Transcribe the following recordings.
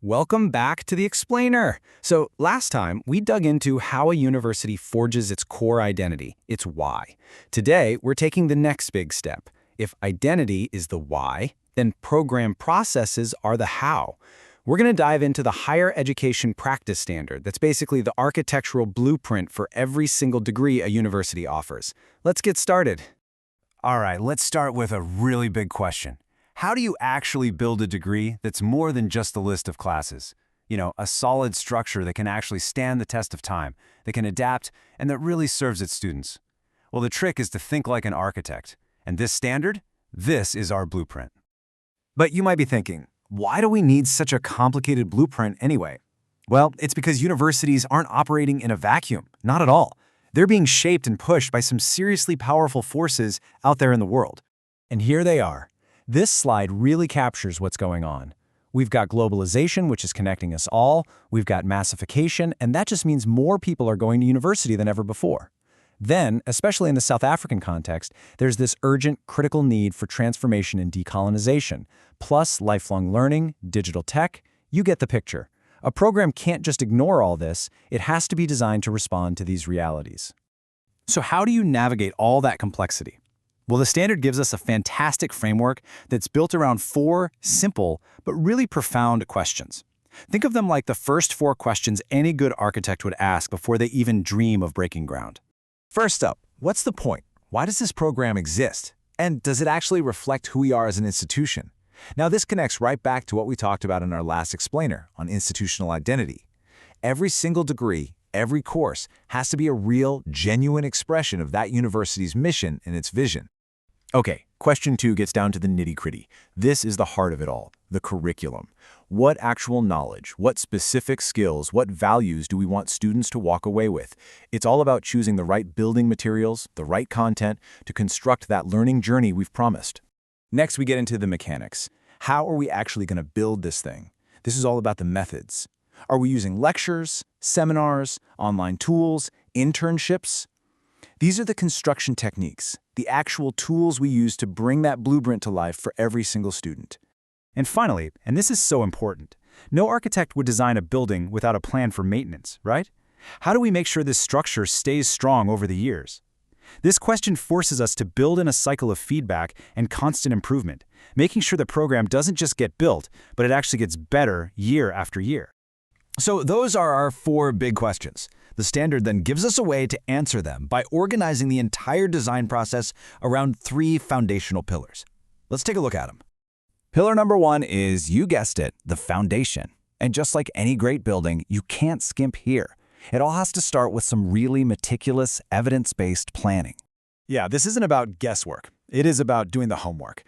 Welcome back to the Explainer. So last time, we dug into how a university forges its core identity, its why. Today, we're taking the next big step. If identity is the why, then program processes are the how. We're going to dive into the higher education practice standard that's basically the architectural blueprint for every single degree a university offers. Let's get started. All right, let's start with a really big question. How do you actually build a degree that's more than just a list of classes? A solid structure that can actually stand the test of time, that can adapt, and that really serves its students. Well, the trick is to think like an architect. And this standard? This is our blueprint. But you might be thinking, why do we need such a complicated blueprint anyway? Well, it's because universities aren't operating in a vacuum, not at all. They're being shaped and pushed by some seriously powerful forces out there in the world. And here they are. This slide really captures what's going on. We've got globalization, which is connecting us all. We've got massification, and that just means more people are going to university than ever before. Then, especially in the South African context, there's this urgent, critical need for transformation and decolonization, plus lifelong learning, digital tech. You get the picture. A program can't just ignore all this. It has to be designed to respond to these realities. So how do you navigate all that complexity? Well, the standard gives us a fantastic framework that's built around four simple but really profound questions. Think of them like the first four questions any good architect would ask before they even dream of breaking ground. First up, what's the point? Why does this program exist? And does it actually reflect who we are as an institution? Now, this connects right back to what we talked about in our last explainer on institutional identity. Every single degree, every course has to be a real, genuine expression of that university's mission and its vision. Okay, question 2 gets down to the nitty-gritty. This is the heart of it all, the curriculum. What actual knowledge, what specific skills, what values do we want students to walk away with? It's all about choosing the right building materials, the right content, to construct that learning journey we've promised. Next, we get into the mechanics. How are we actually going to build this thing? This is all about the methods. Are we using lectures, seminars, online tools, internships? These are the construction techniques, the actual tools we use to bring that blueprint to life for every single student. And finally, and this is so important, no architect would design a building without a plan for maintenance, right? How do we make sure this structure stays strong over the years? This question forces us to build in a cycle of feedback and constant improvement, making sure the program doesn't just get built, but it actually gets better year after year. So those are our four big questions. The standard then gives us a way to answer them by organizing the entire design process around three foundational pillars. Let's take a look at them. Pillar number 1 is, you guessed it, the foundation. And just like any great building, you can't skimp here. It all has to start with some really meticulous, evidence-based planning. Yeah, this isn't about guesswork. It is about doing the homework.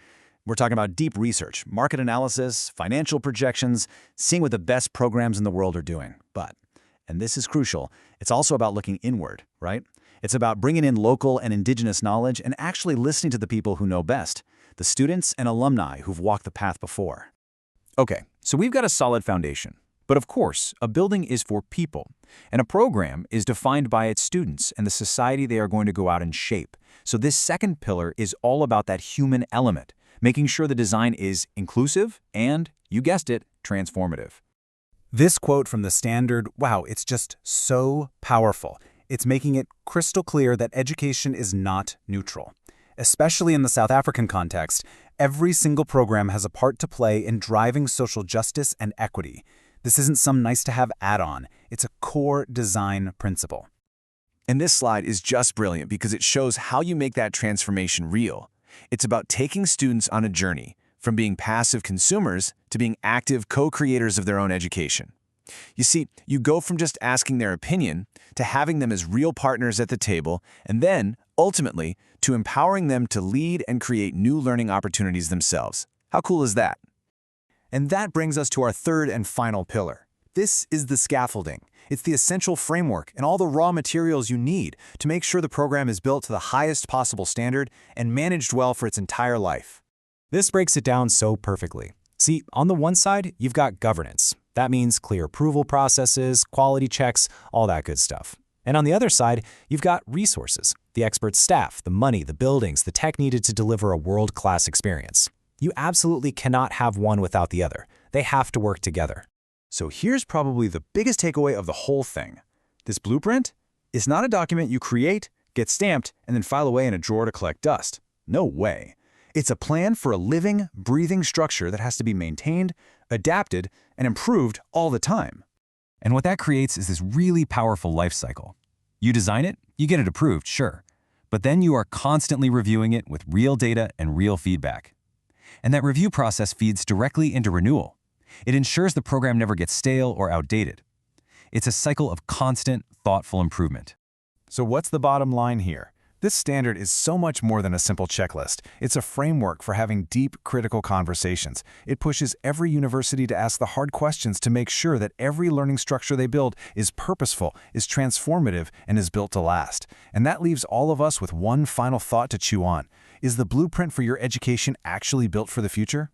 We're talking about deep research, market analysis, financial projections, seeing what the best programs in the world are doing. But, and this is crucial, it's also about looking inward, right? It's about bringing in local and indigenous knowledge and actually listening to the people who know best, the students and alumni who've walked the path before. Okay, so we've got a solid foundation. But of course, a building is for people, and a program is defined by its students and the society they are going to go out and shape. So this second pillar is all about that human element, making sure the design is inclusive and, you guessed it, transformative. This quote from the standard, wow, it's just so powerful. It's making it crystal clear that education is not neutral. Especially in the South African context, every single program has a part to play in driving social justice and equity. This isn't some nice-to-have add-on. It's a core design principle. And this slide is just brilliant because it shows how you make that transformation real. It's about taking students on a journey from being passive consumers to being active co-creators of their own education. You see, you go from just asking their opinion to having them as real partners at the table, and then, ultimately, to empowering them to lead and create new learning opportunities themselves. How cool is that? And that brings us to our third and final pillar. This is the scaffolding. It's the essential framework and all the raw materials you need to make sure the program is built to the highest possible standard and managed well for its entire life. This breaks it down so perfectly. See, on the one side, you've got governance. That means clear approval processes, quality checks, all that good stuff. And on the other side, you've got resources, the expert staff, the money, the buildings, the tech needed to deliver a world-class experience. You absolutely cannot have one without the other. They have to work together. So here's probably the biggest takeaway of the whole thing. This blueprint is not a document you create, get stamped, and then file away in a drawer to collect dust. No way. It's a plan for a living, breathing structure that has to be maintained, adapted, and improved all the time. And what that creates is this really powerful life cycle. You design it, you get it approved, sure. But then you are constantly reviewing it with real data and real feedback. And that review process feeds directly into renewal. It ensures the program never gets stale or outdated. It's a cycle of constant, thoughtful improvement. So what's the bottom line here? This standard is so much more than a simple checklist. It's a framework for having deep, critical conversations. It pushes every university to ask the hard questions to make sure that every learning structure they build is purposeful, is transformative, and is built to last. And that leaves all of us with one final thought to chew on. Is the blueprint for your education actually built for the future?